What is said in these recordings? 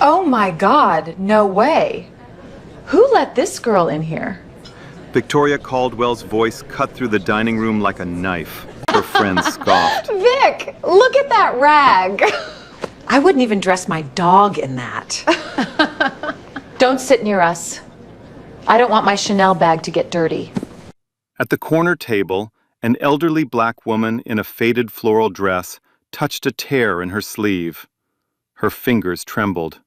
Oh my God, no way. Who let this girl in here? Victoria Caldwell's voice cut through the dining room like a knife. Her friend scoffed. Vic, look at that rag. I wouldn't even dress my dog in that. Don't sit near us. I don't want my Chanel bag to get dirty. At the corner table, an elderly black woman in a faded floral dress touched a tear in her sleeve. Her fingers trembled.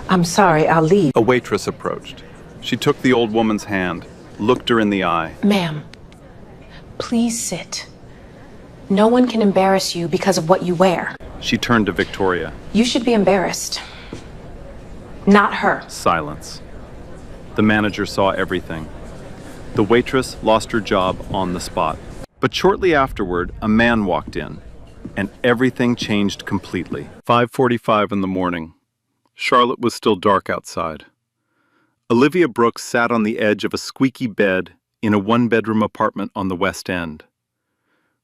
I'm sorry, I'll leave. A waitress approached. She took the old woman's hand, looked her in the eye. Ma'am, please sit. No one can embarrass you because of what you wear. She turned to Victoria. You should be embarrassed. Not her. Silence. The manager saw everything. The waitress lost her job on the spot. But shortly afterward, a man walked in, and everything changed completely. 5:45 in the morning. Charlotte was still dark outside. Olivia Brooks sat on the edge of a squeaky bed in a one-bedroom apartment on the West End.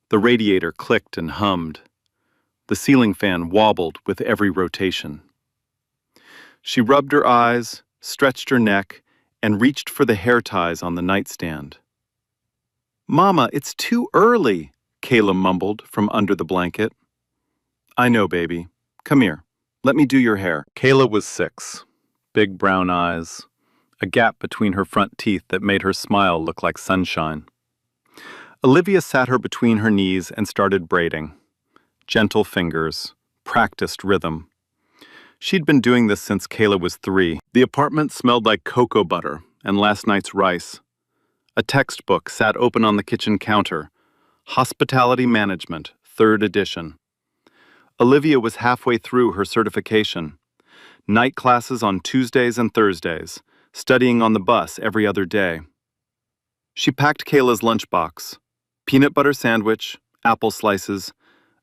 The radiator clicked and hummed. The ceiling fan wobbled with every rotation. She rubbed her eyes, stretched her neck, and reached for the hair ties on the nightstand. "Mama, it's too early," Kayla mumbled from under the blanket. "I know, baby. Come here. Let me do your hair." Kayla was 6. Big brown eyes. A gap between her front teeth that made her smile look like sunshine. Olivia sat her between her knees and started braiding. Gentle fingers, practiced rhythm. She'd been doing this since Kayla was 3. The apartment smelled like cocoa butter and last night's rice. A textbook sat open on the kitchen counter. Hospitality Management, 3rd edition. Olivia was halfway through her certification. Night classes on Tuesdays and Thursdays, studying on the bus every other day. She packed Kayla's lunchbox. Peanut butter sandwich, apple slices,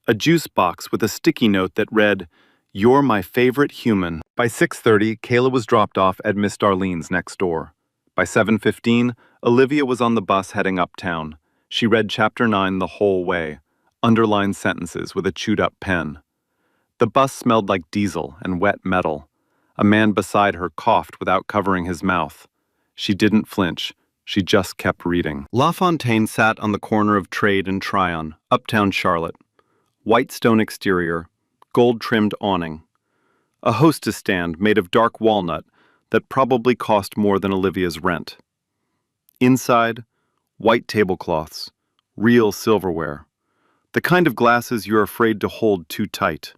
a juice box with a sticky note that read, "You're my favorite human." By 6:30, Kayla was dropped off at Miss Darlene's next door. By 7:15, Olivia was on the bus heading uptown. She read Chapter 9 the whole way, underlined sentences with a chewed-up pen. The bus smelled like diesel and wet metal. A man beside her coughed without covering his mouth. She didn't flinch. She just kept reading. La Fontaine sat on the corner of Trade and Tryon, uptown Charlotte. White stone exterior, gold-trimmed awning. A hostess stand made of dark walnut that probably cost more than Olivia's rent. Inside, white tablecloths, real silverware. The kind of glasses you're afraid to hold too tight.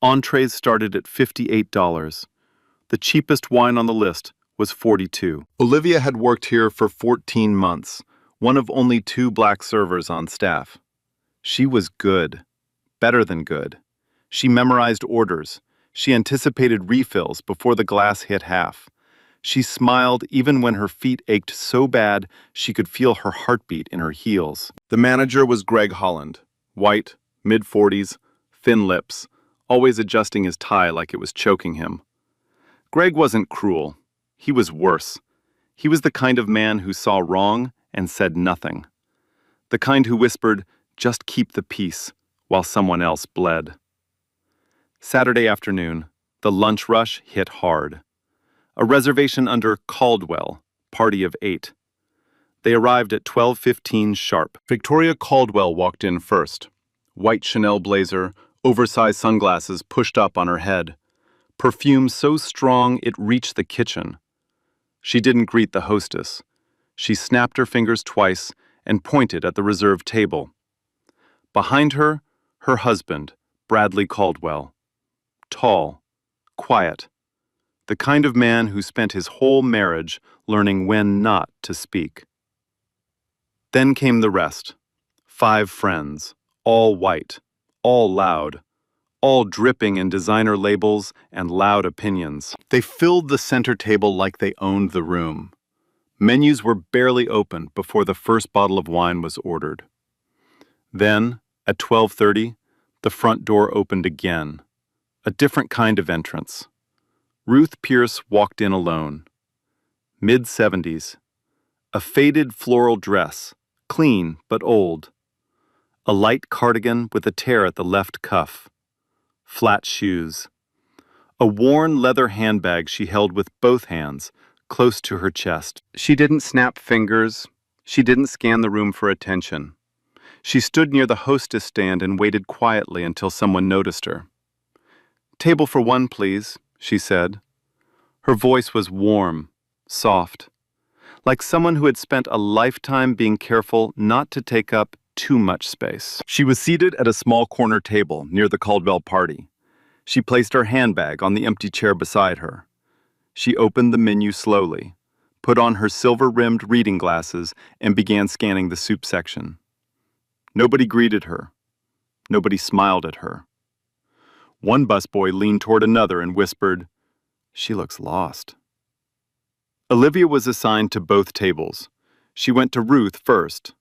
Entrees started at $58. The cheapest wine on the list was $42. Olivia had worked here for 14 months, one of only 2 black servers on staff. She was good, better than good. She memorized orders. She anticipated refills before the glass hit half. She smiled even when her feet ached so bad she could feel her heartbeat in her heels. The manager was Greg Holland, white, mid-40s, thin lips, always adjusting his tie like it was choking him. Greg wasn't cruel. He was worse. He was the kind of man who saw wrong and said nothing. The kind who whispered, "Just keep the peace," while someone else bled. Saturday afternoon, the lunch rush hit hard. A reservation under Caldwell, party of 8. They arrived at 12:15 sharp. Victoria Caldwell walked in first. White Chanel blazer, oversized sunglasses pushed up on her head. Perfume so strong it reached the kitchen. She didn't greet the hostess. She snapped her fingers twice and pointed at the reserved table. Behind her, her husband, Bradley Caldwell. Tall, quiet. The kind of man who spent his whole marriage learning when not to speak. Then came the rest. 5 friends, all white, all loud, all dripping in designer labels and loud opinions. They filled the center table like they owned the room. Menus were barely opened before the first bottle of wine was ordered. Then, at 12:30, the front door opened again. A different kind of entrance. Ruth Pierce walked in alone. Mid-70s. A faded floral dress, clean but old. A light cardigan with a tear at the left cuff. flat shoes. A worn leather handbag she held with both hands, close to her chest. She didn't snap fingers. She didn't scan the room for attention. She stood near the hostess stand and waited quietly until someone noticed her. "Table for one, please," she said. Her voice was warm, soft, like someone who had spent a lifetime being careful not to take up too much space. She was seated at a small corner table near the Caldwell party. She placed her handbag on the empty chair beside her. She opened the menu slowly, put on her silver-rimmed reading glasses, and began scanning the soup section. Nobody greeted her. Nobody smiled at her. One busboy leaned toward another and whispered, "She looks lost." Olivia was assigned to both tables. She went to Ruth first,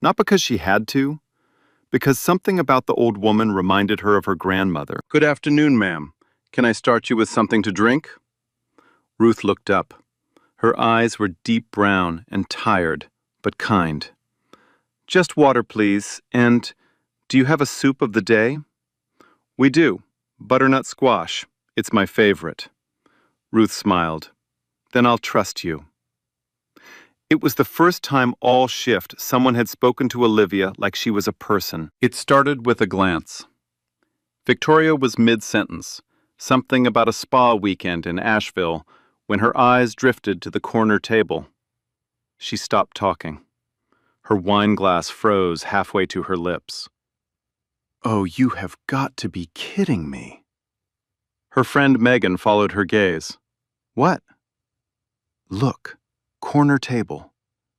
not because she had to, because something about the old woman reminded her of her grandmother. "Good afternoon, ma'am. Can I start you with something to drink?" Ruth looked up. Her eyes were deep brown and tired, but kind. "Just water, please, and do you have a soup of the day?" "We do. Butternut squash. It's my favorite." Ruth smiled. "Then I'll trust you." It was the first time all shift someone had spoken to Olivia like she was a person. It started with a glance. Victoria was mid-sentence, something about a spa weekend in Asheville, when her eyes drifted to the corner table. She stopped talking. Her wine glass froze halfway to her lips. "Oh, you have got to be kidding me." Her friend Megan followed her gaze. "What?" "Look, corner table.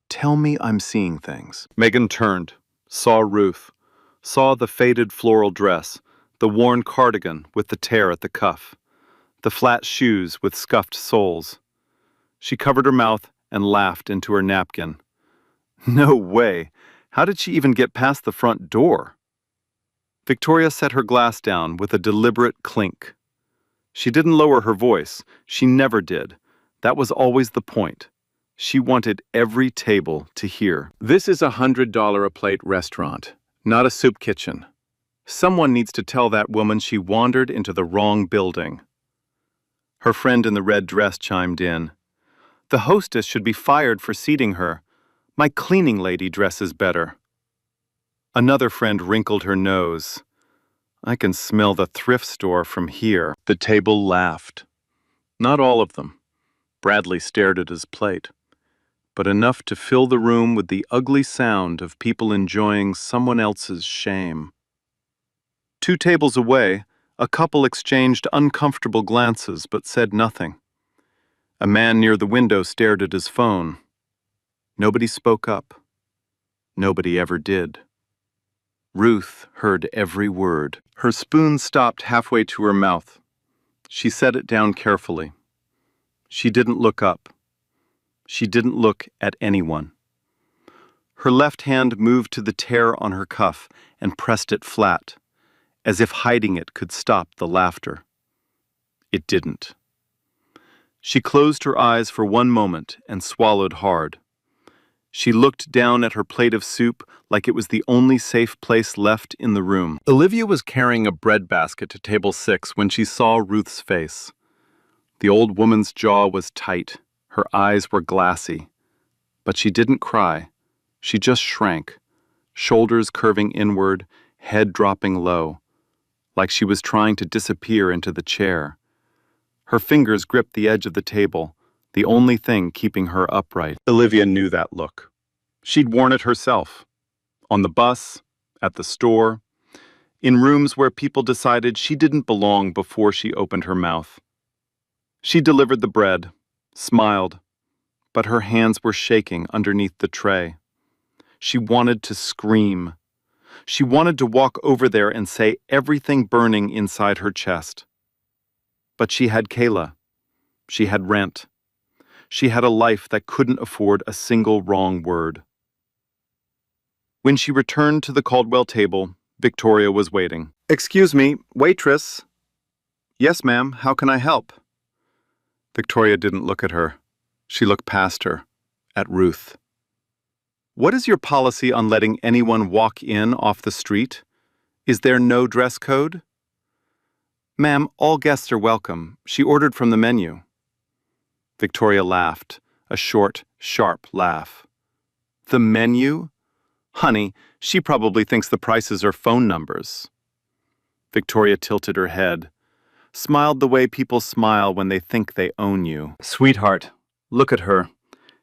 Tell me I'm seeing things." Megan turned, saw Ruth, saw the faded floral dress, the worn cardigan with the tear at the cuff, the flat shoes with scuffed soles. She covered her mouth and laughed into her napkin. No way! How did she even get past the front door? Victoria set her glass down with a deliberate clink. She didn't lower her voice. She never did. That was always the point. She wanted every table to hear. "This is $100 a plate restaurant, not a soup kitchen. Someone needs to tell that woman she wandered into the wrong building." Her friend in the red dress chimed in. "The hostess should be fired for seating her. My cleaning lady dresses better." Another friend wrinkled her nose. "I can smell the thrift store from here." The table laughed. Not all of them. Bradley stared at his plate, but enough to fill the room with the ugly sound of people enjoying someone else's shame. 2 tables away, a couple exchanged uncomfortable glances but said nothing. A man near the window stared at his phone. Nobody spoke up. Nobody ever did. Ruth heard every word. Her spoon stopped halfway to her mouth. She set it down carefully. She didn't look up. She didn't look at anyone. Her left hand moved to the tear on her cuff and pressed it flat, as if hiding it could stop the laughter. It didn't. She closed her eyes for one moment and swallowed hard. She looked down at her plate of soup like it was the only safe place left in the room. Olivia was carrying a bread basket to table 6 when she saw Ruth's face. The old woman's jaw was tight. Her eyes were glassy. But she didn't cry. She just shrank, shoulders curving inward, head dropping low, like she was trying to disappear into the chair. Her fingers gripped the edge of the table, the only thing keeping her upright. Olivia knew that look. She'd worn it herself. On the bus, at the store, in rooms where people decided she didn't belong before she opened her mouth. She delivered the bread, smiled, but her hands were shaking underneath the tray. She wanted to scream. She wanted to walk over there and say everything burning inside her chest. But she had Kayla. She had rent. She had a life that couldn't afford a single wrong word. When she returned to the Caldwell table, Victoria was waiting. "Excuse me, waitress." "Yes, ma'am, how can I help?" Victoria didn't look at her. She looked past her, at Ruth. "What is your policy on letting anyone walk in off the street? Is there no dress code?" Ma'am, all guests are welcome. She ordered from the menu. Victoria laughed, a short, sharp laugh. The menu? Honey, she probably thinks the prices are phone numbers. Victoria tilted her head, smiled the way people smile when they think they own you. Sweetheart, look at her.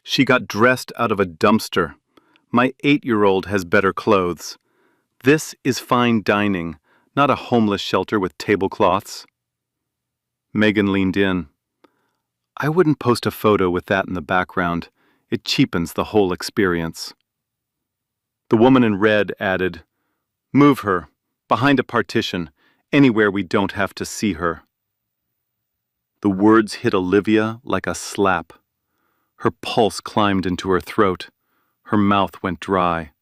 She got dressed out of a dumpster. My 8-year-old has better clothes. This is fine dining, not a homeless shelter with tablecloths. Megan leaned in. I wouldn't post a photo with that in the background. It cheapens the whole experience. The woman in red added, Move her, behind a partition, anywhere we don't have to see her. The words hit Olivia like a slap. Her pulse climbed into her throat. Her mouth went dry.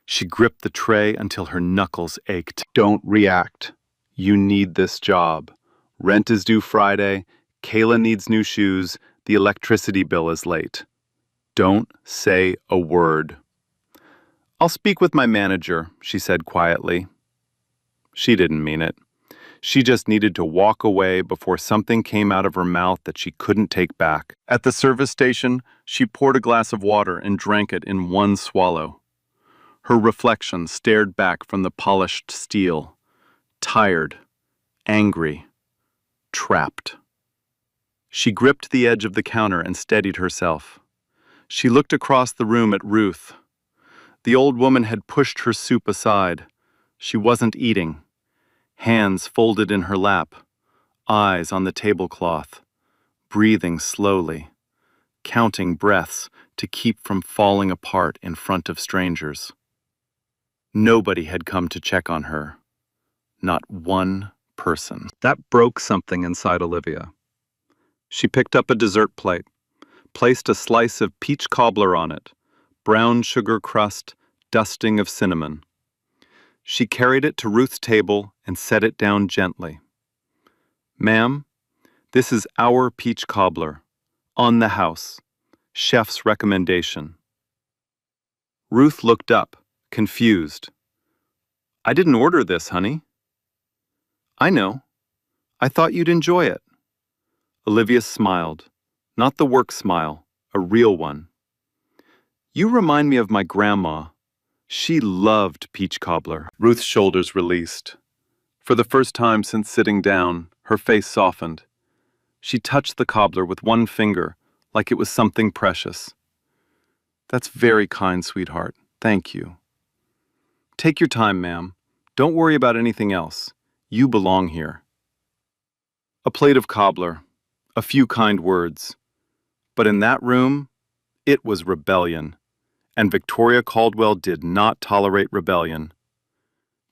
She gripped the tray until her knuckles ached. Don't react. You need this job. Rent is due Friday. Kayla needs new shoes. The electricity bill is late. Don't say a word. I'll speak with my manager, she said quietly. She didn't mean it. She just needed to walk away before something came out of her mouth that she couldn't take back. At the service station, she poured a glass of water and drank it in one swallow. Her reflection stared back from the polished steel, tired, angry, trapped. She gripped the edge of the counter and steadied herself. She looked across the room at Ruth. The old woman had pushed her soup aside. She wasn't eating. Hands folded in her lap, eyes on the tablecloth, breathing slowly, counting breaths to keep from falling apart in front of strangers. Nobody had come to check on her. Not one person. That broke something inside Olivia. She picked up a dessert plate, placed a slice of peach cobbler on it, brown sugar crust, dusting of cinnamon. She carried it to Ruth's table and set it down gently. Ma'am, this is our peach cobbler, on the house, chef's recommendation. Ruth looked up, confused. I didn't order this, honey. I know. I thought you'd enjoy it. Olivia smiled, not the work smile, a real one. You remind me of my grandma. She loved peach cobbler. Ruth's shoulders released. For the first time since sitting down, her face softened. She touched the cobbler with one finger, like it was something precious. That's very kind, sweetheart. Thank you. Take your time, ma'am. Don't worry about anything else. You belong here. A plate of cobbler, a few kind words. But in that room, it was rebellion. And Victoria Caldwell did not tolerate rebellion.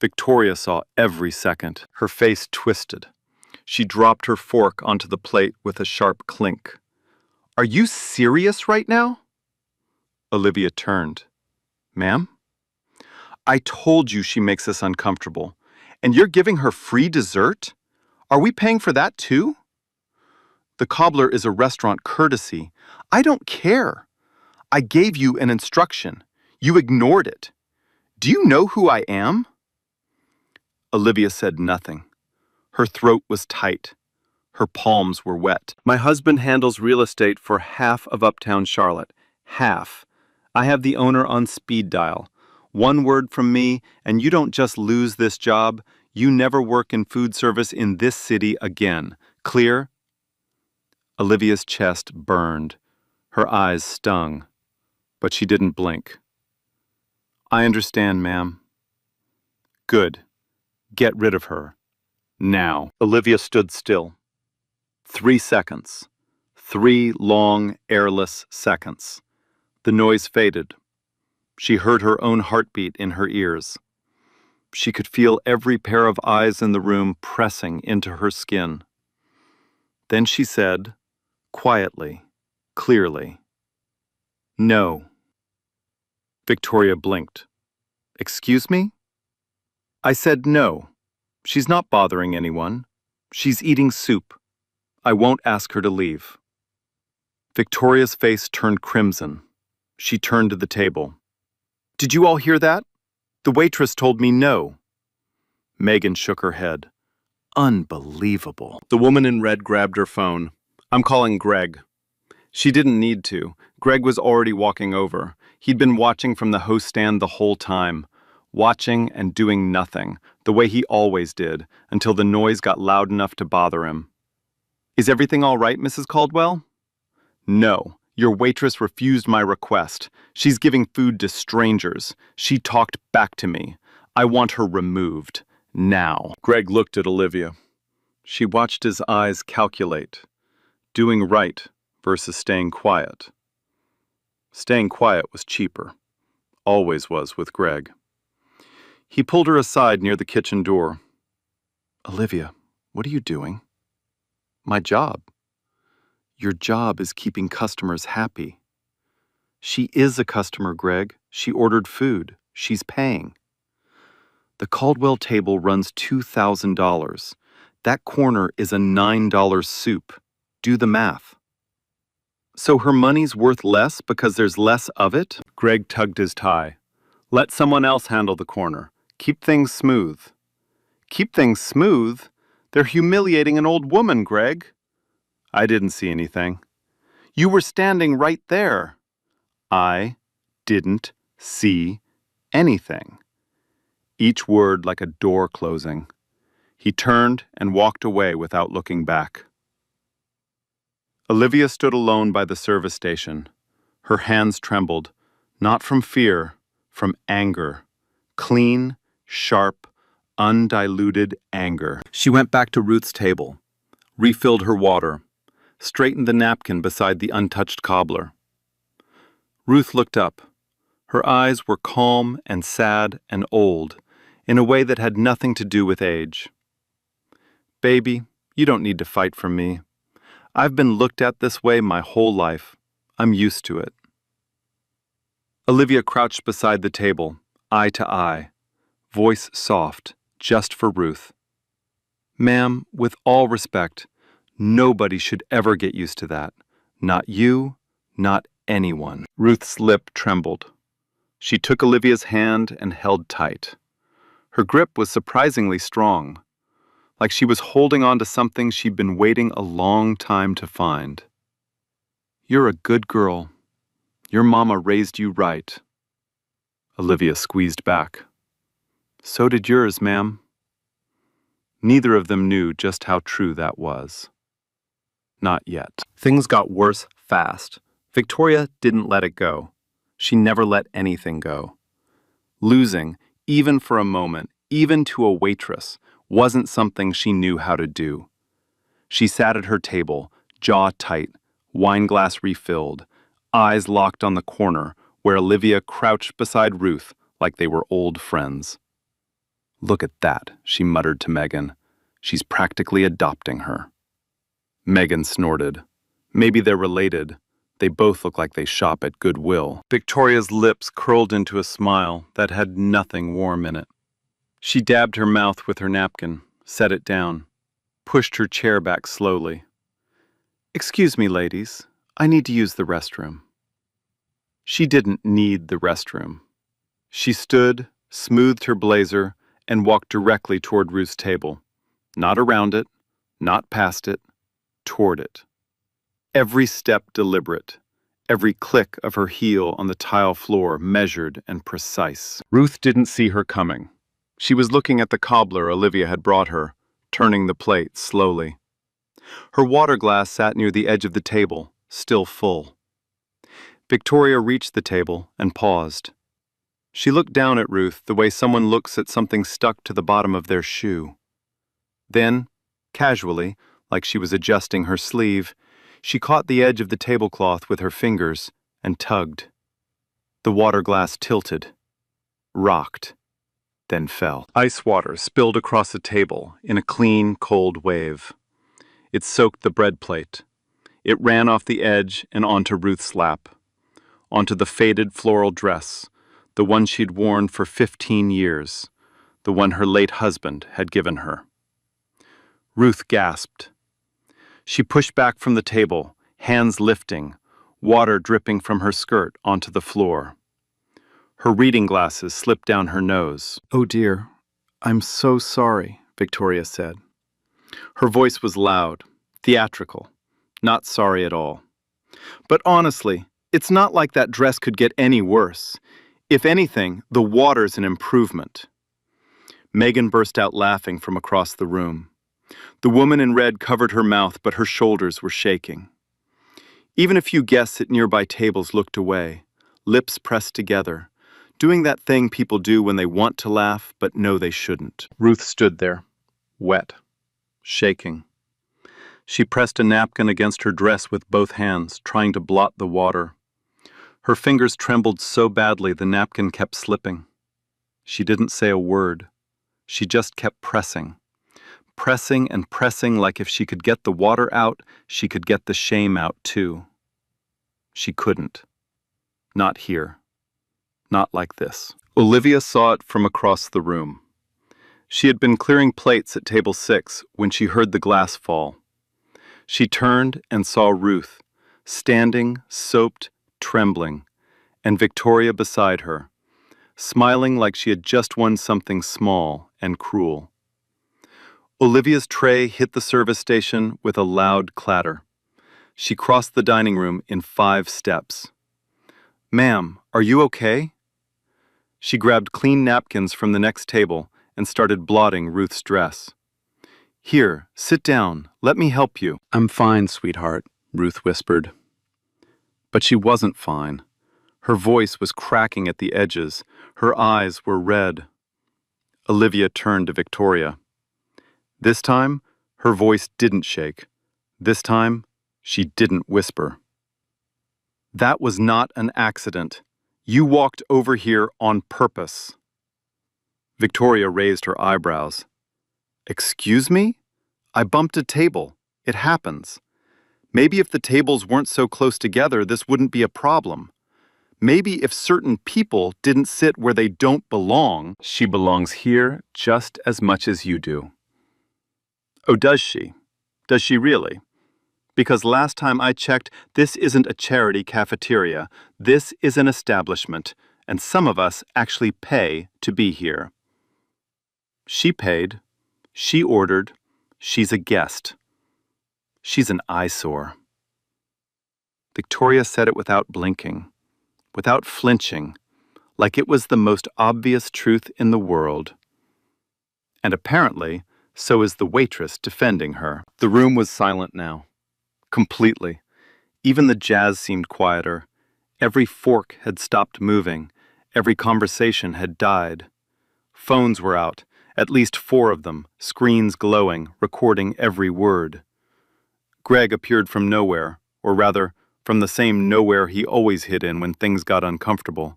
Victoria saw every second. Her face twisted. She dropped her fork onto the plate with a sharp clink. Are you serious right now? Olivia turned. Ma'am? I told you she makes us uncomfortable. And you're giving her free dessert? Are we paying for that too? The cobbler is a restaurant courtesy. I don't care. I gave you an instruction. You ignored it. Do you know who I am? Olivia said nothing. Her throat was tight. Her palms were wet. My husband handles real estate for half of Uptown Charlotte. Half. I have the owner on speed dial. One word from me, and you don't just lose this job, you never work in food service in this city again. Clear? Olivia's chest burned. Her eyes stung. But she didn't blink. I understand, ma'am. Good. Get rid of her. Now. Olivia stood still. 3 seconds. 3 long, airless seconds. The noise faded. She heard her own heartbeat in her ears. She could feel every pair of eyes in the room pressing into her skin. Then she said, quietly, clearly, No. Victoria blinked. Excuse me? I said no. She's not bothering anyone. She's eating soup. I won't ask her to leave. Victoria's face turned crimson. She turned to the table. Did you all hear that? The waitress told me no. Megan shook her head. Unbelievable. The woman in red grabbed her phone. I'm calling Greg. She didn't need to. Greg was already walking over. He'd been watching from the host stand the whole time. Watching and doing nothing, the way he always did, until the noise got loud enough to bother him. Is everything all right, Mrs. Caldwell? No. Your waitress refused my request. She's giving food to strangers. She talked back to me. I want her removed. Now. Greg looked at Olivia. She watched his eyes calculate. Doing right versus staying quiet. Staying quiet was cheaper. Always was with Greg. He pulled her aside near the kitchen door. Olivia, what are you doing? My job. Your job is keeping customers happy. She is a customer, Greg. She ordered food. She's paying. The Caldwell table runs $2,000. That corner is a $9 soup. Do the math. So her money's worth less because there's less of it? Greg tugged his tie. Let someone else handle the corner. Keep things smooth. Keep things smooth? They're humiliating an old woman, Greg. I didn't see anything. You were standing right there. I didn't see anything. Each word like a door closing. He turned and walked away without looking back. Olivia stood alone by the service station. Her hands trembled, not from fear, from anger. Clean, sharp, undiluted anger. She went back to Ruth's table, refilled her water, straightened the napkin beside the untouched cobbler. Ruth looked up. Her eyes were calm and sad and old, in a way that had nothing to do with age. Baby, you don't need to fight for me. I've been looked at this way my whole life. I'm used to it. Olivia crouched beside the table, eye to eye, voice soft, just for Ruth. Ma'am, with all respect, nobody should ever get used to that. Not you, not anyone. Ruth's lip trembled. She took Olivia's hand and held tight. Her grip was surprisingly strong, like she was holding on to something she'd been waiting a long time to find. You're a good girl. Your mama raised you right. Olivia squeezed back. So did yours, ma'am. Neither of them knew just how true that was. Not yet. Things got worse fast. Victoria didn't let it go. She never let anything go. Losing, even for a moment, even to a waitress, wasn't something she knew how to do. She sat at her table, jaw tight, wine glass refilled, eyes locked on the corner where Olivia crouched beside Ruth like they were old friends. Look at that, she muttered to Megan. She's practically adopting her. Megan snorted. Maybe they're related. They both look like they shop at Goodwill. Victoria's lips curled into a smile that had nothing warm in it. She dabbed her mouth with her napkin, set it down, pushed her chair back slowly. Excuse me, ladies. I need to use the restroom. She didn't need the restroom. She stood, smoothed her blazer, and walked directly toward Ruth's table. Not around it, not past it, toward it. Every step deliberate, every click of her heel on the tile floor measured and precise. Ruth didn't see her coming. She was looking at the cobbler Olivia had brought her, turning the plate slowly. Her water glass sat near the edge of the table, still full. Victoria reached the table and paused. She looked down at Ruth the way someone looks at something stuck to the bottom of their shoe. Then, casually, like she was adjusting her sleeve, she caught the edge of the tablecloth with her fingers and tugged. The water glass tilted, rocked, then fell. Ice water spilled across the table in a clean, cold wave. It soaked the bread plate. It ran off the edge and onto Ruth's lap, onto the faded floral dress, the one she'd worn for 15 years, the one her late husband had given her. Ruth gasped. She pushed back from the table, hands lifting, water dripping from her skirt onto the floor. Her reading glasses slipped down her nose. Oh dear, I'm so sorry, Victoria said. Her voice was loud, theatrical, not sorry at all. But honestly, it's not like that dress could get any worse. If anything, the water's an improvement. Megan burst out laughing from across the room. The woman in red covered her mouth, but her shoulders were shaking. Even a few guests at nearby tables looked away, lips pressed together, doing that thing people do when they want to laugh but know they shouldn't. Ruth stood there, wet, shaking. She pressed a napkin against her dress with both hands, trying to blot the water. Her fingers trembled so badly the napkin kept slipping. She didn't say a word. She just kept pressing. Pressing and pressing like if she could get the water out, she could get the shame out too. She couldn't. Not here. Not like this. Olivia saw it from across the room. She had been clearing plates at table 6 when she heard the glass fall. She turned and saw Ruth, standing, soaped, trembling, and Victoria beside her, smiling like she had just won something small and cruel. Olivia's tray hit the service station with a loud clatter. She crossed the dining room in 5 steps. "Ma'am, are you okay?" She grabbed clean napkins from the next table and started blotting Ruth's dress. "Here, sit down. Let me help you." "I'm fine, sweetheart," Ruth whispered. But she wasn't fine. Her voice was cracking at the edges. Her eyes were red. Olivia turned to Victoria. This time, her voice didn't shake. This time, she didn't whisper. "That was not an accident. You walked over here on purpose." Victoria raised her eyebrows. "Excuse me? I bumped a table. It happens. Maybe if the tables weren't so close together, this wouldn't be a problem. Maybe if certain people didn't sit where they don't belong." "She belongs here just as much as you do." "Oh, does she? Does she really? Because last time I checked, this isn't a charity cafeteria. This is an establishment, and some of us actually pay to be here." She paid. She ordered. She's a guest. She's an eyesore. Victoria said it without blinking, without flinching, like it was the most obvious truth in the world. And apparently, so is the waitress defending her. The room was silent now. Completely. Even the jazz seemed quieter. Every fork had stopped moving. Every conversation had died. Phones were out, at least 4 of them, screens glowing, recording every word. Greg appeared from nowhere, or rather, from the same nowhere he always hid in when things got uncomfortable.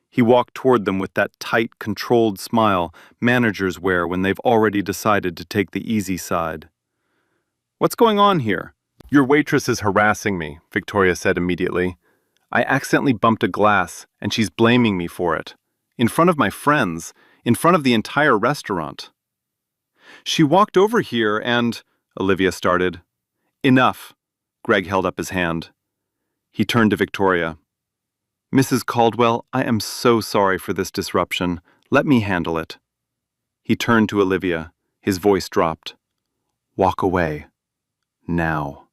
He walked toward them with that tight, controlled smile managers wear when they've already decided to take the easy side. "What's going on here?" "Your waitress is harassing me," Victoria said immediately. "I accidentally bumped a glass, and she's blaming me for it. In front of my friends, in front of the entire restaurant." "She walked over here and—" Olivia started. "Enough." Greg held up his hand. He turned to Victoria. "Mrs. Caldwell, I am so sorry for this disruption. Let me handle it." He turned to Olivia. His voice dropped. "Walk away. Now."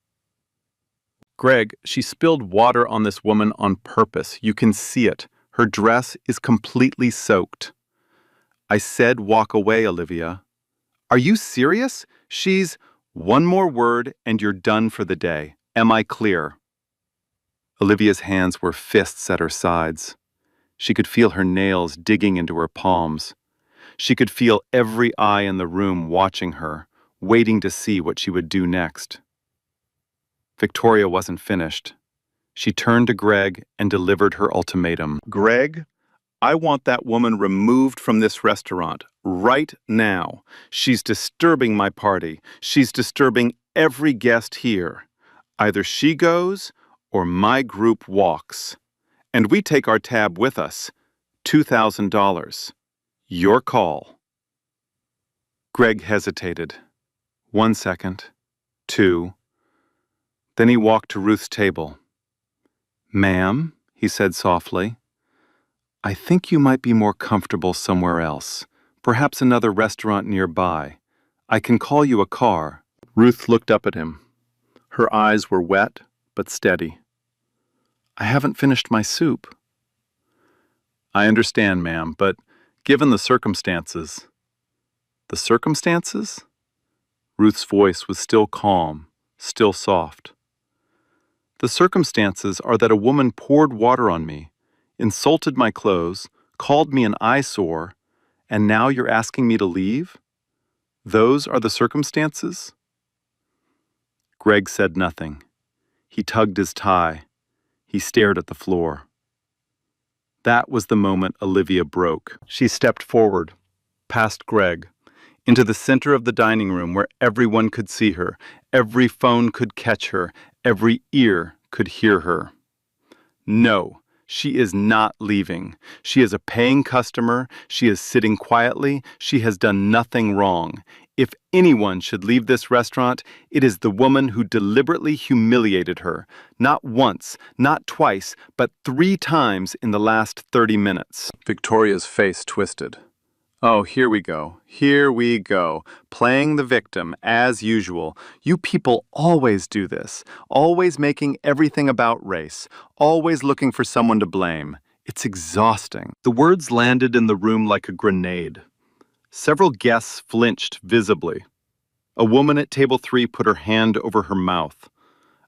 "Greg, she spilled water on this woman on purpose. You can see it. Her dress is completely soaked." "I said walk away, Olivia." "Are you serious? She's—" "One more word and you're done for the day. Am I clear?" Olivia's hands were fists at her sides. She could feel her nails digging into her palms. She could feel every eye in the room watching her, waiting to see what she would do next. Victoria wasn't finished. She turned to Greg and delivered her ultimatum. "Greg, I want that woman removed from this restaurant, right now. She's disturbing my party. She's disturbing every guest here. Either she goes, or my group walks. And we take our tab with us, $2,000. Your call." Greg hesitated. 1 second, 2. Then he walked to Ruth's table. "Ma'am," he said softly, "I think you might be more comfortable somewhere else, perhaps another restaurant nearby. I can call you a car. Ruth looked up at him. Her eyes were wet but steady. I haven't finished my soup. I understand, ma'am, but given the circumstances... The circumstances? Ruth's voice was still calm, still soft. The circumstances are that a woman poured water on me, insulted my clothes, called me an eyesore, and now you're asking me to leave? Those are the circumstances? Greg said nothing. He tugged his tie. He stared at the floor. That was the moment Olivia broke. She stepped forward, past Greg, into the center of the dining room where everyone could see her, every phone could catch her, every ear could hear her. No, she is not leaving. She is a paying customer. She is sitting quietly. She has done nothing wrong. If anyone should leave this restaurant, it is the woman who deliberately humiliated her. Not once, not twice, but 3 times in the last 30 minutes. Victoria's face twisted. Oh, here we go. Here we go. Playing the victim, as usual. You people always do this. Always making everything about race. Always looking for someone to blame. It's exhausting. The words landed in the room like a grenade. Several guests flinched visibly. A woman at table 3 put her hand over her mouth.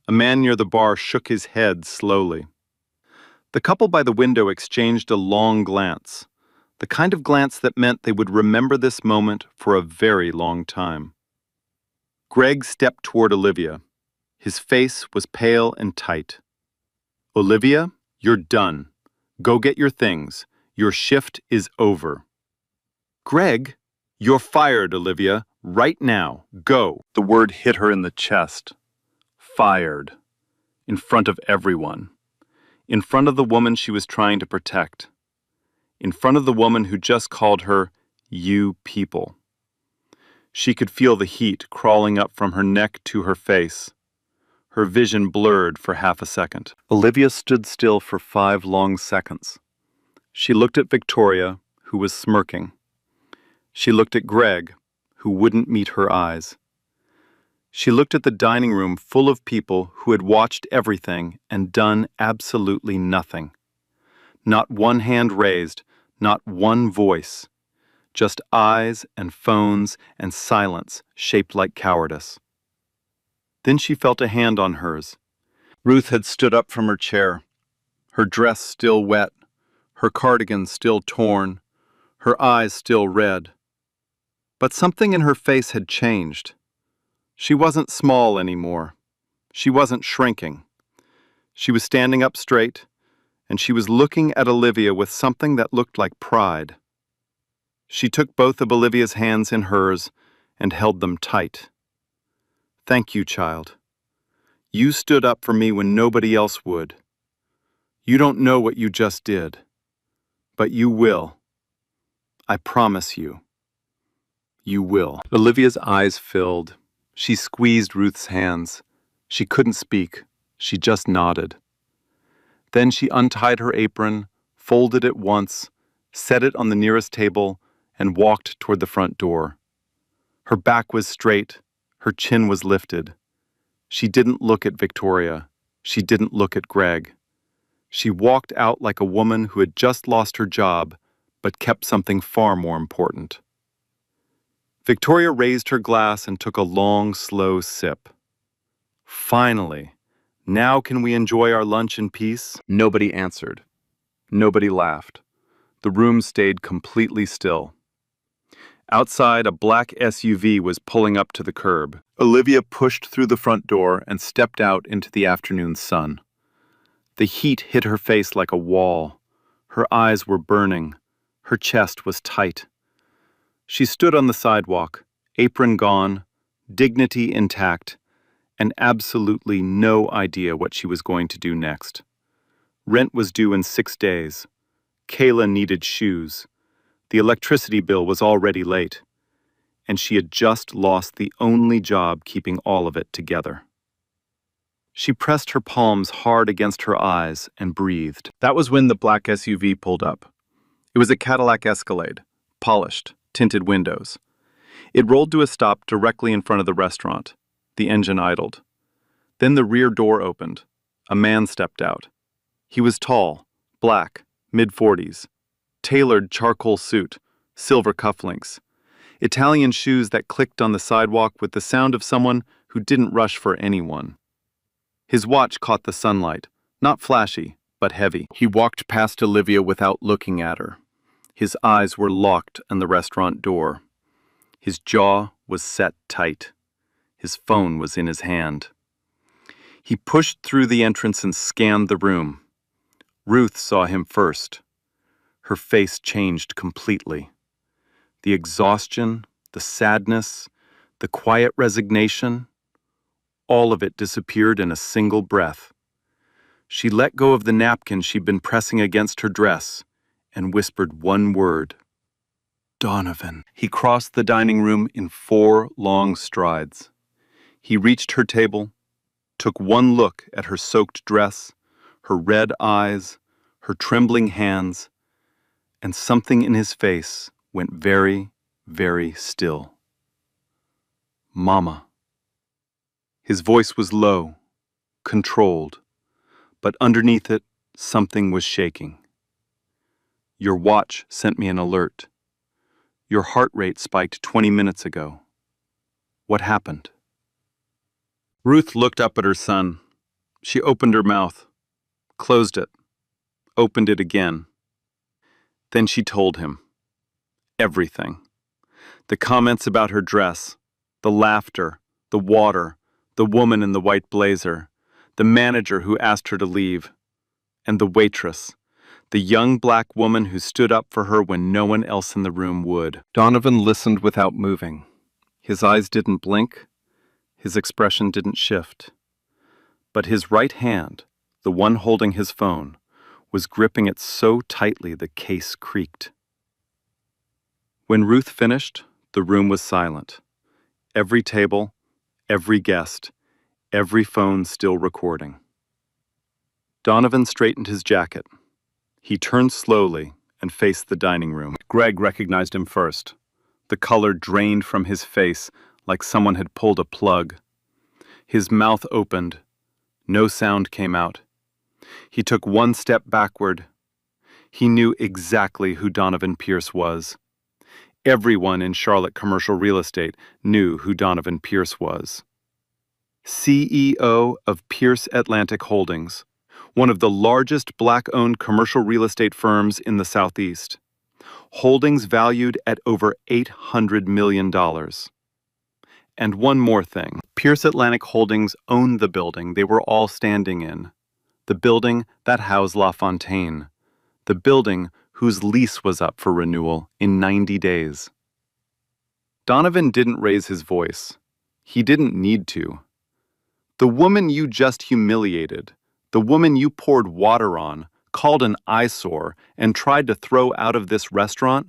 A man near the bar shook his head slowly. The couple by the window exchanged a long glance. The kind of glance that meant they would remember this moment for a very long time. Greg stepped toward Olivia. His face was pale and tight. Olivia, you're done. Go get your things. Your shift is over. Greg, you're fired, Olivia. Right now. Go. The word hit her in the chest. Fired. In front of everyone. In front of the woman she was trying to protect. In front of the woman who just called her, you people. She could feel the heat crawling up from her neck to her face. Her vision blurred for half a second. Olivia stood still for 5 long seconds. She looked at Victoria, who was smirking. She looked at Greg, who wouldn't meet her eyes. She looked at the dining room full of people who had watched everything and done absolutely nothing. Not one hand raised, not one voice. Just eyes and phones and silence shaped like cowardice. Then she felt a hand on hers. Ruth had stood up from her chair, her dress still wet, her cardigan still torn, her eyes still red. But something in her face had changed. She wasn't small anymore. She wasn't shrinking. She was standing up straight, and she was looking at Olivia with something that looked like pride. She took both of Olivia's hands in hers and held them tight. Thank you, child. You stood up for me when nobody else would. You don't know what you just did, but you will. I promise you. You will. Olivia's eyes filled. She squeezed Ruth's hands. She couldn't speak. She just nodded. Then she untied her apron, folded it once, set it on the nearest table, and walked toward the front door. Her back was straight, her chin was lifted. She didn't look at Victoria. She didn't look at Greg. She walked out like a woman who had just lost her job, but kept something far more important. Victoria raised her glass and took a long, slow sip. Finally. Now can we enjoy our lunch in peace? Nobody answered. Nobody laughed. The room stayed completely still. Outside, a black SUV was pulling up to the curb. Olivia pushed through the front door and stepped out into the afternoon sun. The heat hit her face like a wall. Her eyes were burning. Her chest was tight. She stood on the sidewalk, apron gone, dignity intact, and absolutely no idea what she was going to do next. Rent was due in 6 days. Kayla needed shoes. The electricity bill was already late. And she had just lost the only job keeping all of it together. She pressed her palms hard against her eyes and breathed. That was when the black SUV pulled up. It was a Cadillac Escalade, polished, tinted windows. It rolled to a stop directly in front of the restaurant. The engine idled. Then the rear door opened. A man stepped out. He was tall, black, mid-40s, tailored charcoal suit, silver cufflinks, Italian shoes that clicked on the sidewalk with the sound of someone who didn't rush for anyone. His watch caught the sunlight, not flashy, but heavy. He walked past Olivia without looking at her. His eyes were locked on the restaurant door. His jaw was set tight. His phone was in his hand. He pushed through the entrance and scanned the room. Ruth saw him first. Her face changed completely. The exhaustion, the sadness, the quiet resignation, all of it disappeared in a single breath. She let go of the napkin she'd been pressing against her dress and whispered one word. Donovan. He crossed the dining room in 4 long strides. He reached her table, took one look at her soaked dress, her red eyes, her trembling hands, and something in his face went very, very still. Mama. His voice was low, controlled, but underneath it, something was shaking. Your watch sent me an alert. Your heart rate spiked 20 minutes ago. What happened? Ruth looked up at her son. She opened her mouth, closed it, opened it again. Then she told him. Everything. The comments about her dress, the laughter, the water, the woman in the white blazer, the manager who asked her to leave, and the waitress, the young black woman who stood up for her when no one else in the room would. Donovan listened without moving. His eyes didn't blink. His expression didn't shift. But his right hand, the one holding his phone, was gripping it so tightly the case creaked. When Ruth finished, the room was silent. Every table, every guest, every phone still recording. Donovan straightened his jacket. He turned slowly and faced the dining room. Greg recognized him first. The color drained from his face like someone had pulled a plug. His mouth opened. No sound came out. He took one step backward. He knew exactly who Donovan Pierce was. Everyone in Charlotte commercial real estate knew who Donovan Pierce was. CEO of Pierce Atlantic Holdings, one of the largest black-owned commercial real estate firms in the Southeast. Holdings valued at over $800 million. And one more thing. Pierce Atlantic Holdings owned the building they were all standing in. The building that housed La Fontaine. The building whose lease was up for renewal in 90 days. Donovan didn't raise his voice. He didn't need to. The woman you just humiliated, the woman you poured water on, called an eyesore, and tried to throw out of this restaurant,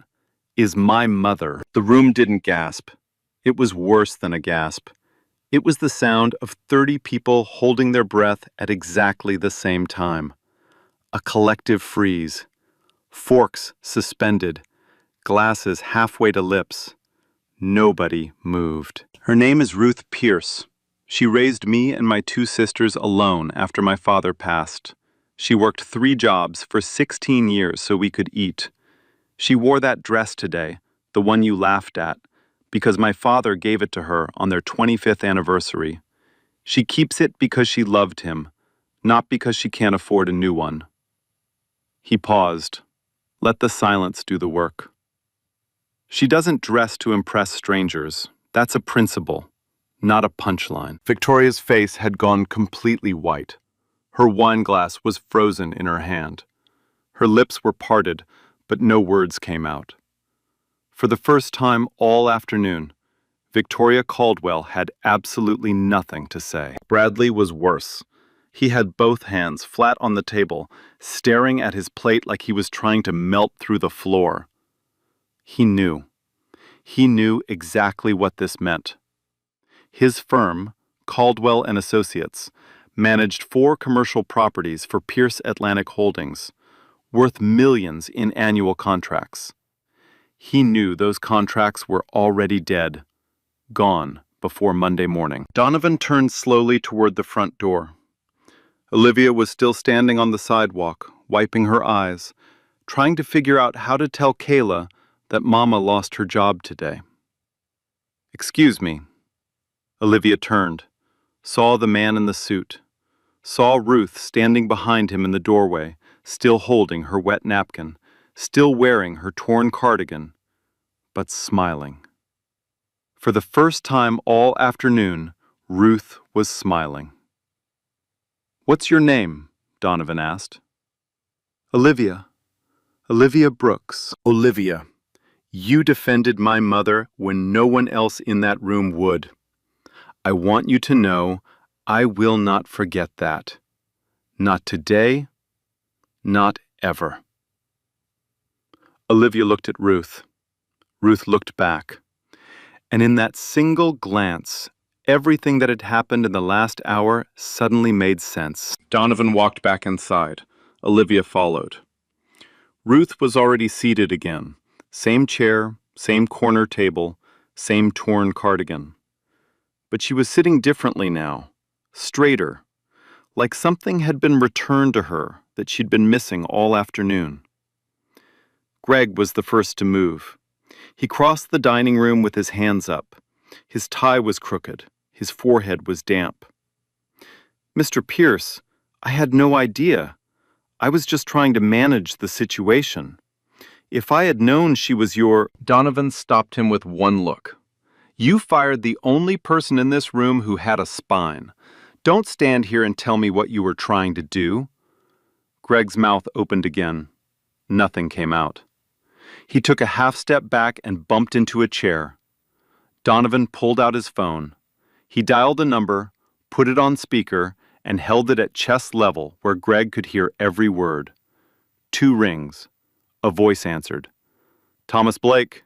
is my mother. The room didn't gasp. It was worse than a gasp. It was the sound of 30 people holding their breath at exactly the same time. A collective freeze. Forks suspended. Glasses halfway to lips. Nobody moved. Her name is Ruth Pierce. She raised me and my 2 sisters alone after my father passed. She worked 3 jobs for 16 years so we could eat. She wore that dress today, the one you laughed at, because my father gave it to her on their 25th anniversary. She keeps it because she loved him, not because she can't afford a new one. He paused. Let the silence do the work. She doesn't dress to impress strangers. That's a principle, not a punchline. Victoria's face had gone completely white. Her wine glass was frozen in her hand. Her lips were parted, but no words came out. For the first time all afternoon, Victoria Caldwell had absolutely nothing to say. Bradley was worse. He had both hands flat on the table, staring at his plate like he was trying to melt through the floor. He knew. He knew exactly what this meant. His firm, Caldwell and Associates, managed 4 commercial properties for Pierce Atlantic Holdings, worth millions in annual contracts. He knew those contracts were already dead, gone before Monday morning. Donovan turned slowly toward the front door. Olivia was still standing on the sidewalk, wiping her eyes, trying to figure out how to tell Kayla that Mama lost her job today. "Excuse me." Olivia turned, saw the man in the suit, saw Ruth standing behind him in the doorway, still holding her wet napkin, still wearing her torn cardigan, but smiling. For the first time all afternoon, Ruth was smiling. "What's your name?" Donovan asked. "Olivia. Olivia Brooks." "Olivia, you defended my mother when no one else in that room would. I want you to know I will not forget that. Not today, not ever." Olivia looked at Ruth. Ruth looked back. And in that single glance, everything that had happened in the last hour suddenly made sense. Donovan walked back inside. Olivia followed. Ruth was already seated again. Same chair, same corner table, same torn cardigan. But she was sitting differently now, straighter, like something had been returned to her that she'd been missing all afternoon. Greg was the first to move. He crossed the dining room with his hands up. His tie was crooked. His forehead was damp. "Mr. Pierce, I had no idea. I was just trying to manage the situation. If I had known she was your—" Donovan stopped him with one look. "You fired the only person in this room who had a spine. Don't stand here and tell me what you were trying to do." Greg's mouth opened again. Nothing came out. He took a half step back and bumped into a chair. Donovan pulled out his phone. He dialed a number, put it on speaker, and held it at chest level where Greg could hear every word. 2 rings. A voice answered. "Thomas Blake."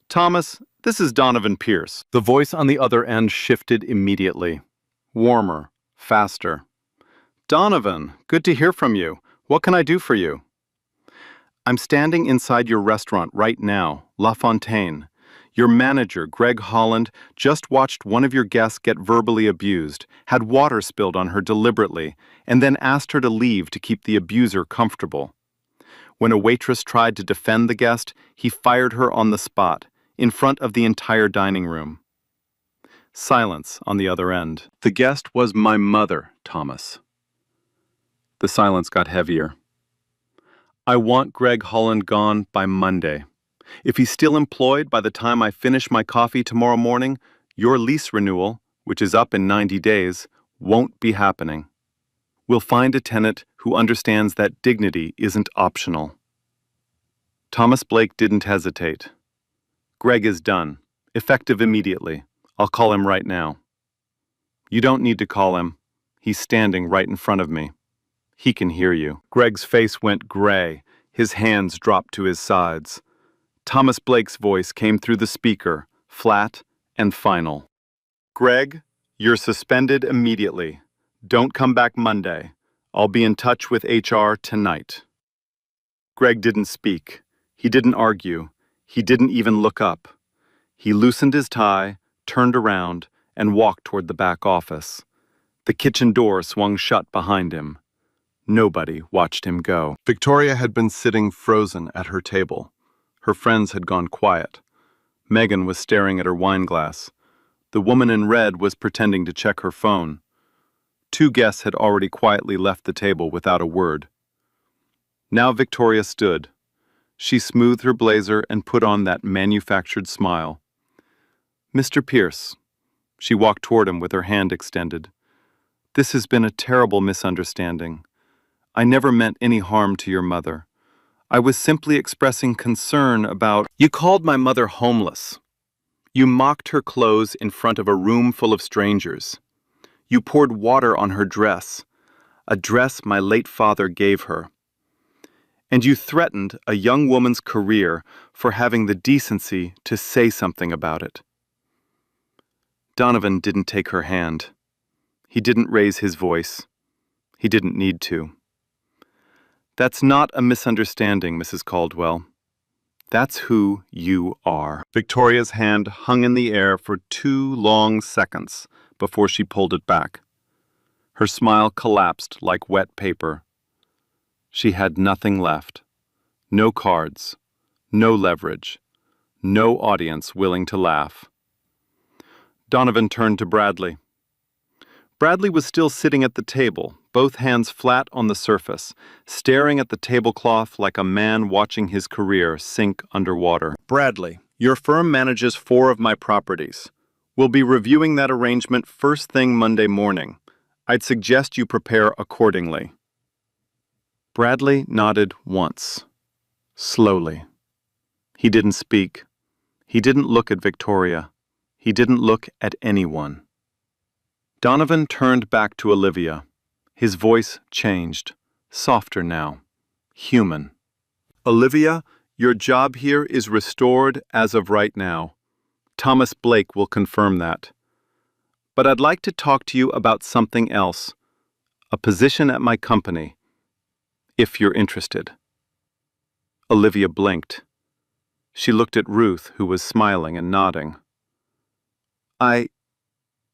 "Thomas, this is Donovan Pierce." The voice on the other end shifted immediately. Warmer, faster. "Donovan, good to hear from you. What can I do for you?" "I'm standing inside your restaurant right now, La Fontaine. Your manager, Greg Holland, just watched one of your guests get verbally abused, had water spilled on her deliberately, and then asked her to leave to keep the abuser comfortable. When a waitress tried to defend the guest, he fired her on the spot, in front of the entire dining room." Silence on the other end. "The guest was my mother, Thomas." The silence got heavier. "I want Greg Holland gone by Monday. If he's still employed by the time I finish my coffee tomorrow morning, your lease renewal, which is up in 90 days, won't be happening. We'll find a tenant who understands that dignity isn't optional." Thomas Blake didn't hesitate. "Greg is done, effective immediately. I'll call him right now." "You don't need to call him. He's standing right in front of me. He can hear you." Greg's face went gray. His hands dropped to his sides. Thomas Blake's voice came through the speaker, flat and final. "Greg, you're suspended immediately. Don't come back Monday. I'll be in touch with HR tonight." Greg didn't speak. He didn't argue. He didn't even look up. He loosened his tie, turned around, and walked toward the back office. The kitchen door swung shut behind him. Nobody watched him go. Victoria had been sitting frozen at her table. Her friends had gone quiet. Megan was staring at her wine glass. The woman in red was pretending to check her phone. 2 guests had already quietly left the table without a word. Now Victoria stood. She smoothed her blazer and put on that manufactured smile. "Mr. Pierce." She walked toward him with her hand extended. "This has been a terrible misunderstanding. I never meant any harm to your mother. I was simply expressing concern about—" "You called my mother homeless. You mocked her clothes in front of a room full of strangers. You poured water on her dress, a dress my late father gave her. And you threatened a young woman's career for having the decency to say something about it." Donovan didn't take her hand. He didn't raise his voice. He didn't need to. "That's not a misunderstanding, Mrs. Caldwell. That's who you are. Victoria's hand hung in the air for 2 long seconds before she pulled it back. Her smile collapsed like wet paper. She had nothing left. No cards, no leverage, no audience willing to laugh. Donovan turned to Bradley. Bradley was still sitting at the table, both hands flat on the surface, staring at the tablecloth like a man watching his career sink underwater. Bradley, your firm manages 4 of my properties. We'll be reviewing that arrangement first thing Monday morning. I'd suggest you prepare accordingly. Bradley nodded once, slowly. He didn't speak. He didn't look at Victoria. He didn't look at anyone. Donovan turned back to Olivia. His voice changed, softer now, human. Olivia, your job here is restored as of right now. Thomas Blake will confirm that. But I'd like to talk to you about something else, a position at my company, if you're interested. Olivia blinked. She looked at Ruth, who was smiling and nodding.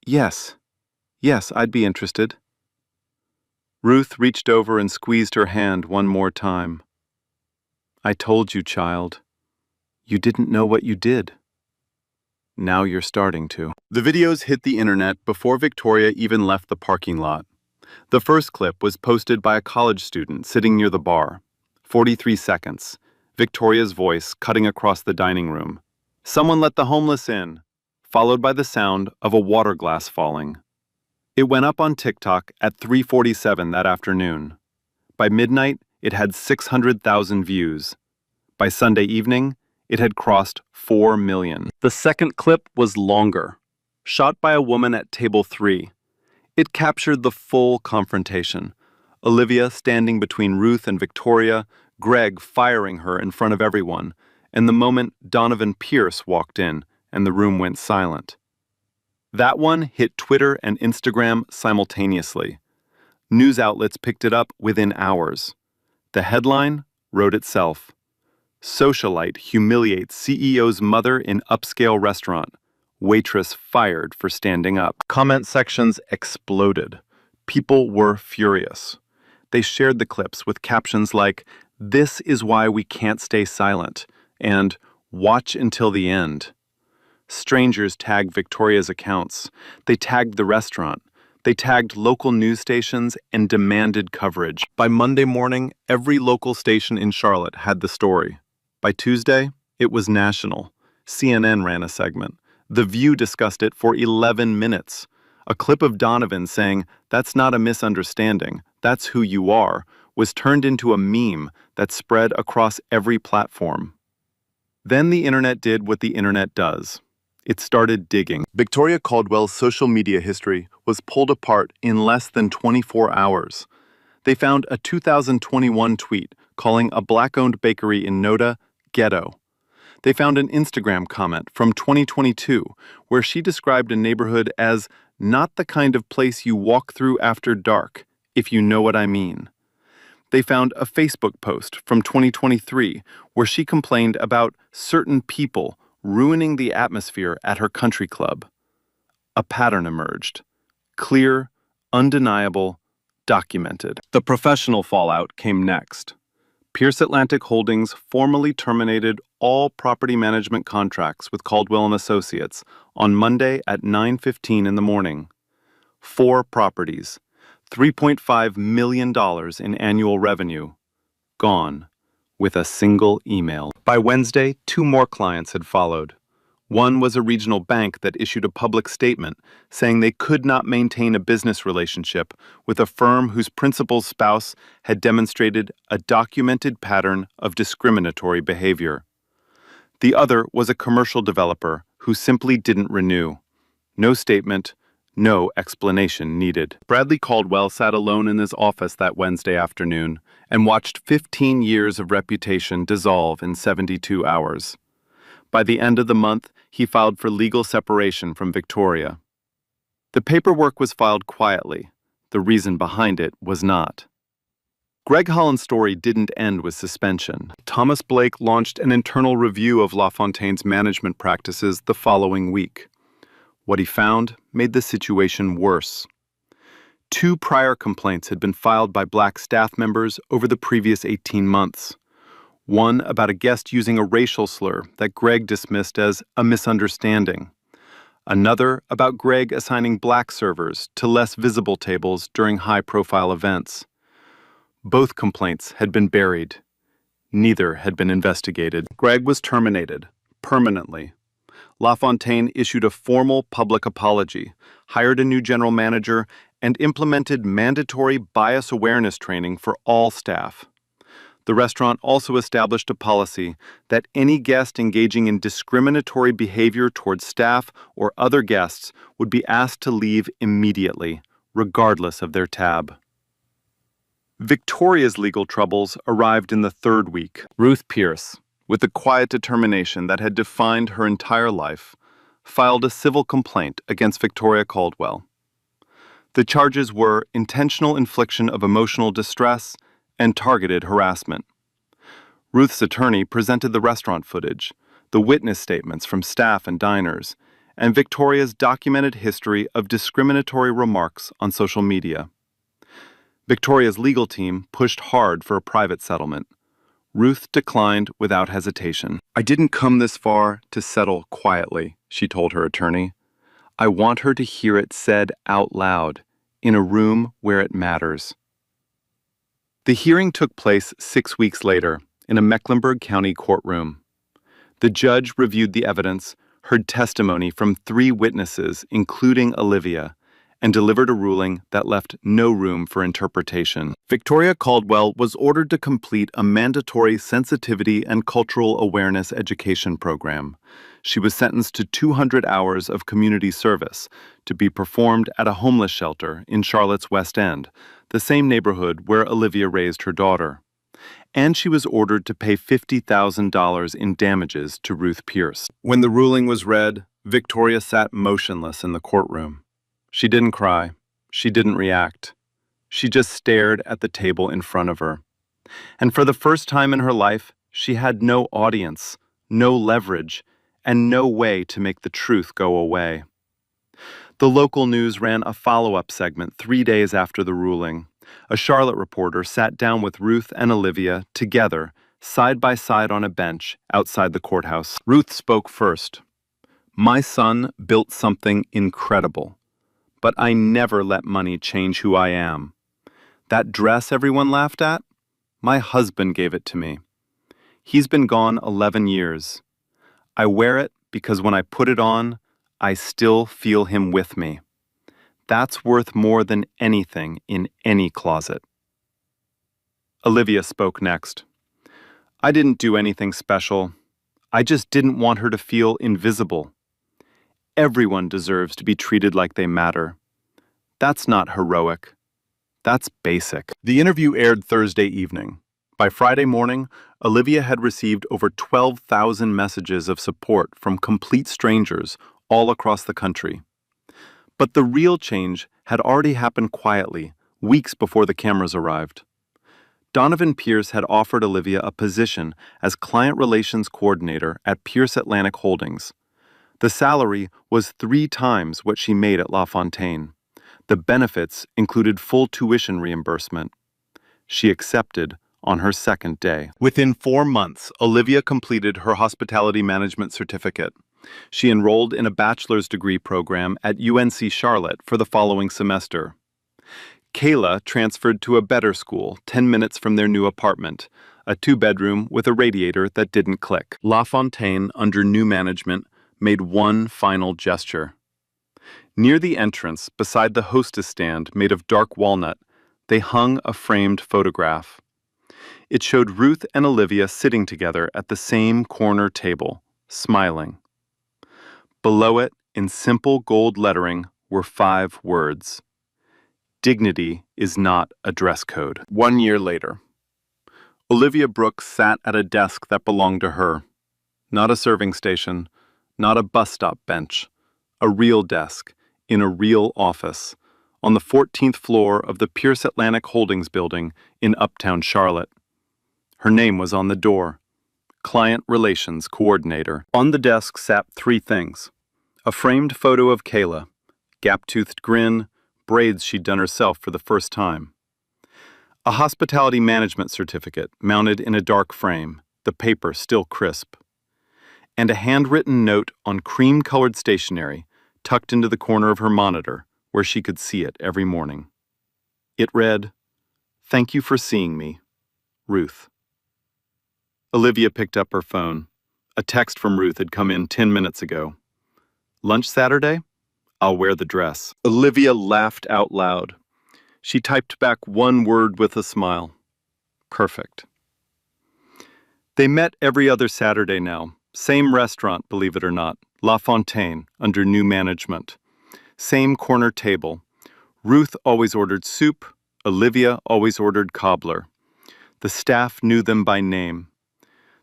Yes, I'd be interested. Ruth reached over and squeezed her hand one more time. I told you, child. You didn't know what you did. Now you're starting to. The videos hit the internet before Victoria even left the parking lot. The first clip was posted by a college student sitting near the bar. 43 seconds. Victoria's voice cutting across the dining room. Someone let the homeless in, followed by the sound of a water glass falling. It went up on TikTok at 3:47 that afternoon. By midnight, it had 600,000 views. By Sunday evening, it had crossed 4 million. The second clip was longer, shot by a woman at table 3. It captured the full confrontation. Olivia standing between Ruth and Victoria, Greg firing her in front of everyone, and the moment Donovan Pierce walked in and the room went silent. That one hit Twitter and Instagram simultaneously. News outlets picked it up within hours. The headline wrote itself. Socialite humiliates CEO's mother in upscale restaurant. Waitress fired for standing up. Comment sections exploded. People were furious. They shared the clips with captions like, "This is why we can't stay silent," and "Watch until the end." Strangers tagged Victoria's accounts. They tagged the restaurant. They tagged local news stations and demanded coverage. By Monday morning, every local station in Charlotte had the story. By Tuesday, it was national. CNN ran a segment. The View discussed it for 11 minutes. A clip of Donovan saying, "That's not a misunderstanding, that's who you are," was turned into a meme that spread across every platform. Then the internet did what the internet does. It started digging. Victoria Caldwell's social media history was pulled apart in less than 24 hours. They found a 2021 tweet calling a black-owned bakery in Noda ghetto. They found an Instagram comment from 2022 where she described a neighborhood as not the kind of place you walk through after dark, if you know what I mean. They found a Facebook post from 2023 where she complained about certain people ruining the atmosphere at her country club. A pattern emerged. Clear, undeniable, documented. The professional fallout came next. Pierce Atlantic Holdings formally terminated all property management contracts with Caldwell & Associates on Monday at 9:15 in the morning. 4 properties, $3.5 million in annual revenue, gone with a single email. By Wednesday, 2 more clients had followed. One was a regional bank that issued a public statement saying they could not maintain a business relationship with a firm whose principal's spouse had demonstrated a documented pattern of discriminatory behavior. The other was a commercial developer who simply didn't renew. No statement, no explanation needed. Bradley Caldwell sat alone in his office that Wednesday afternoon and watched 15 years of reputation dissolve in 72 hours. By the end of the month, he filed for legal separation from Victoria. The paperwork was filed quietly. The reason behind it was not. Greg Holland's story didn't end with suspension. Thomas Blake launched an internal review of LaFontaine's management practices the following week. What he found made the situation worse. 2 prior complaints had been filed by black staff members over the previous 18 months. One about a guest using a racial slur that Greg dismissed as a misunderstanding. Another about Greg assigning black servers to less visible tables during high-profile events. Both complaints had been buried. Neither had been investigated. Greg was terminated, permanently. LaFontaine issued a formal public apology, hired a new general manager, and implemented mandatory bias awareness training for all staff. The restaurant also established a policy that any guest engaging in discriminatory behavior towards staff or other guests would be asked to leave immediately, regardless of their tab. Victoria's legal troubles arrived in the 3rd week. Ruth Pierce, with the quiet determination that had defined her entire life, filed a civil complaint against Victoria Caldwell. The charges were intentional infliction of emotional distress and targeted harassment. Ruth's attorney presented the restaurant footage, the witness statements from staff and diners, and Victoria's documented history of discriminatory remarks on social media. Victoria's legal team pushed hard for a private settlement. Ruth declined without hesitation. "I didn't come this far to settle quietly," she told her attorney. "I want her to hear it said out loud, in a room where it matters." The hearing took place 6 weeks later in a Mecklenburg County courtroom. The judge reviewed the evidence, heard testimony from 3 witnesses, including Olivia, and delivered a ruling that left no room for interpretation. Victoria Caldwell was ordered to complete a mandatory sensitivity and cultural awareness education program. She was sentenced to 200 hours of community service to be performed at a homeless shelter in Charlotte's West End, the same neighborhood where Olivia raised her daughter. And she was ordered to pay $50,000 in damages to Ruth Pierce. When the ruling was read, Victoria sat motionless in the courtroom. She didn't cry. She didn't react. She just stared at the table in front of her. And for the first time in her life, she had no audience, no leverage, and no way to make the truth go away. The local news ran a follow-up segment 3 days after the ruling. A Charlotte reporter sat down with Ruth and Olivia together, side by side on a bench outside the courthouse. Ruth spoke first. "My son built something incredible. But I never let money change who I am. That dress everyone laughed at? My husband gave it to me. He's been gone 11 years. I wear it because when I put it on, I still feel him with me. That's worth more than anything in any closet." Olivia spoke next. "I didn't do anything special. I just didn't want her to feel invisible. Everyone deserves to be treated like they matter. That's not heroic. That's basic." The interview aired Thursday evening. By Friday morning, Olivia had received over 12,000 messages of support from complete strangers all across the country. But the real change had already happened quietly, weeks before the cameras arrived. Donovan Pierce had offered Olivia a position as Client Relations Coordinator at Pierce Atlantic Holdings. The salary was 3 times what she made at LaFontaine. The benefits included full tuition reimbursement. She accepted on her 2nd day. Within 4 months, Olivia completed her hospitality management certificate. She enrolled in a bachelor's degree program at UNC Charlotte for the following semester. Kayla transferred to a better school 10 minutes from their new apartment, a 2-bedroom with a radiator that didn't click. LaFontaine, under new management, made one final gesture. Near the entrance, beside the hostess stand made of dark walnut, they hung a framed photograph. It showed Ruth and Olivia sitting together at the same corner table, smiling. Below it, in simple gold lettering, were 5 words. "Dignity is not a dress code." 1 year later, Olivia Brooks sat at a desk that belonged to her. Not a serving station, not a bus stop bench. A real desk, in a real office, on the 14th floor of the Pierce Atlantic Holdings building in Uptown Charlotte. Her name was on the door. Client Relations Coordinator. On the desk sat three things: a framed photo of Kayla, gap-toothed grin, braids she'd done herself for the first time. A hospitality management certificate mounted in a dark frame, the paper still crisp. And a handwritten note on cream-colored stationery tucked into the corner of her monitor where she could see it every morning. It read, "Thank you for seeing me, Ruth." Olivia picked up her phone. A text from Ruth had come in 10 minutes ago. "Lunch Saturday? I'll wear the dress." Olivia laughed out loud. She typed back one word with a smile. Perfect. They met every other Saturday now. Same restaurant, believe it or not, La Fontaine, under new management. Same corner table. Ruth always ordered soup. Olivia always ordered cobbler. The staff knew them by name.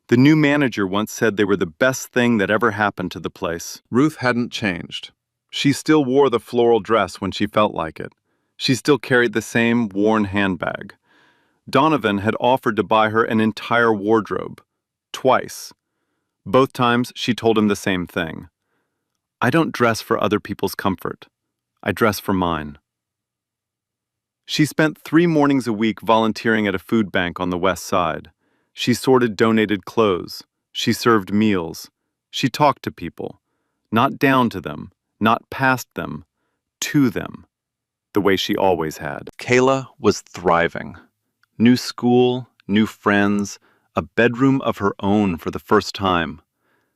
The new manager once said they were the best thing that ever happened to the place. Ruth hadn't changed. She still wore the floral dress when she felt like it. She still carried the same worn handbag. Donovan had offered to buy her an entire wardrobe. Twice. Both times she told him the same thing. "I don't dress for other people's comfort. I dress for mine." She spent 3 mornings a week volunteering at a food bank on the West Side. She sorted donated clothes. She served meals. She talked to people. Not down to them, not past them, to them, the way she always had. Kayla was thriving. New school, new friends, a bedroom of her own for the first time.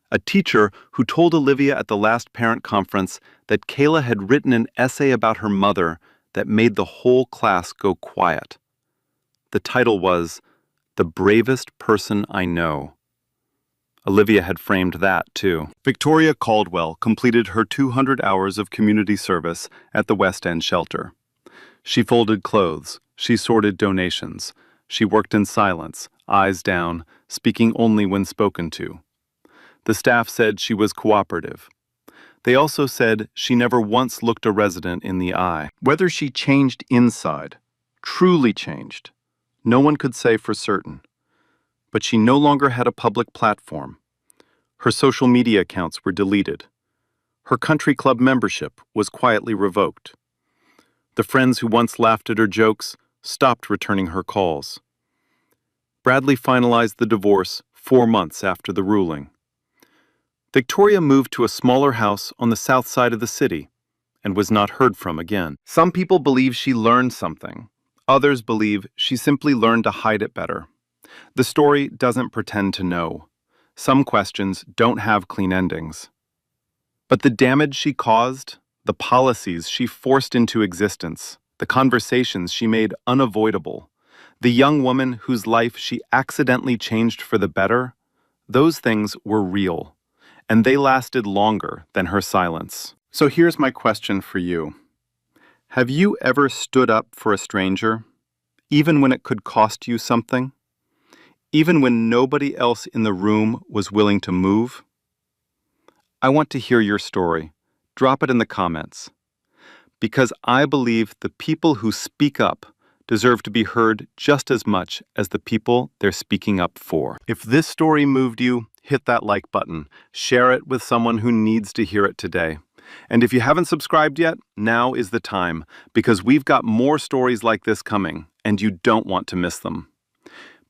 A teacher who told Olivia at the last parent conference that Kayla had written an essay about her mother that made the whole class go quiet. The title was "The Bravest Person I Know." Olivia had framed that, too. Victoria Caldwell completed her 200 hours of community service at the West End shelter. She folded clothes. She sorted donations. She worked in silence, eyes down, speaking only when spoken to. The staff said she was cooperative. They also said she never once looked a resident in the eye. Whether she changed inside, truly changed, no one could say for certain. But she no longer had a public platform. Her social media accounts were deleted. Her country club membership was quietly revoked. The friends who once laughed at her jokes stopped returning her calls. Bradley finalized the divorce 4 months after the ruling. Victoria moved to a smaller house on the south side of the city and was not heard from again. Some people believe she learned something. Others believe she simply learned to hide it better. The story doesn't pretend to know. Some questions don't have clean endings. But the damage she caused, the policies she forced into existence, the conversations she made unavoidable, the young woman whose life she accidentally changed for the better, those things were real, and they lasted longer than her silence. So here's my question for you. Have you ever stood up for a stranger, even when it could cost you something? Even when nobody else in the room was willing to move? I want to hear your story. Drop it in the comments. Because I believe the people who speak up deserve to be heard just as much as the people they're speaking up for. If this story moved you, hit that like button. Share it with someone who needs to hear it today. And if you haven't subscribed yet, now is the time, because we've got more stories like this coming, and you don't want to miss them.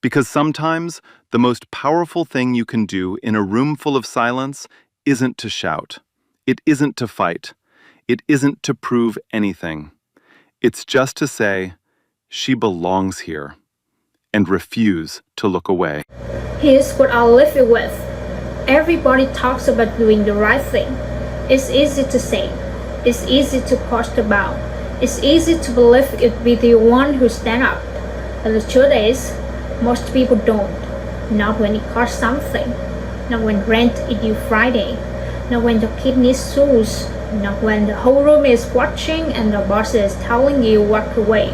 Because sometimes the most powerful thing you can do in a room full of silence isn't to shout. It isn't to fight. It isn't to prove anything. It's just to say, she belongs here, and refuse to look away. Here's what I'll leave you with. Everybody talks about doing the right thing. It's easy to say. It's easy to post about. It's easy to believe it be the one who stand up. But the truth is, most people don't. Not when it costs something. Not when rent is due Friday. Not when your kid needs shoes. Not when the whole room is watching and the boss is telling you walk away.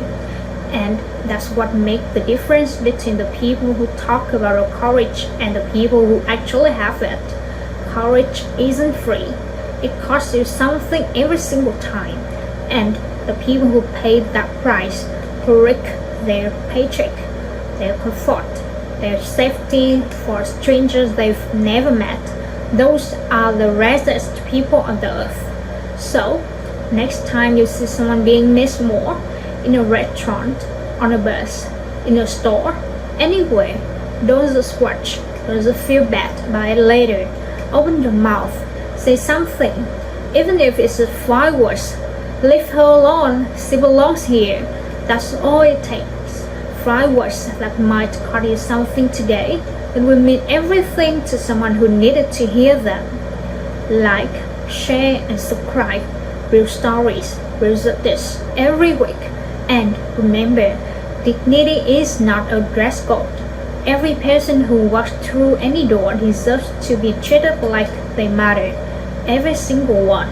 And that's what makes the difference between the people who talk about courage and the people who actually have it. Courage isn't free. It costs you something every single time. And the people who paid that price to risk their paycheck, their comfort, their safety for strangers they've never met. Those are the rarest people on the earth. So, next time you see someone being missed more, in a restaurant, on a bus, in a store, anywhere, don't just watch, don't just feel bad about it later. Open your mouth, say something, even if it's 5 words. Leave her alone, she belongs here. That's all it takes. 5 words that might cost you something today, it will mean everything to someone who needed to hear them. Like, share, and subscribe. Real stories, real justice every week. And remember, dignity is not a dress code. Every person who walks through any door deserves to be treated like they matter. Every single one.